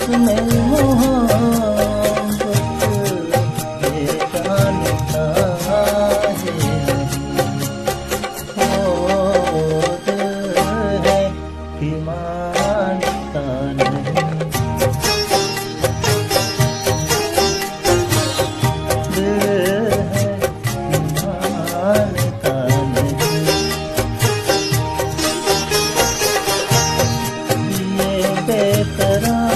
इसमें मोहब्बत ये जानता है ओ दिल है कि मानता नहीं, दिल है कि मानता नहीं। ये बेकरारी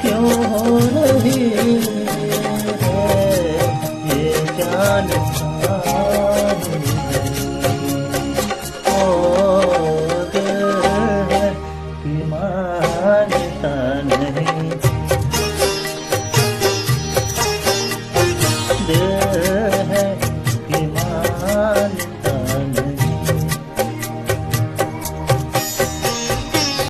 क्यों हो रही है ये जानता है।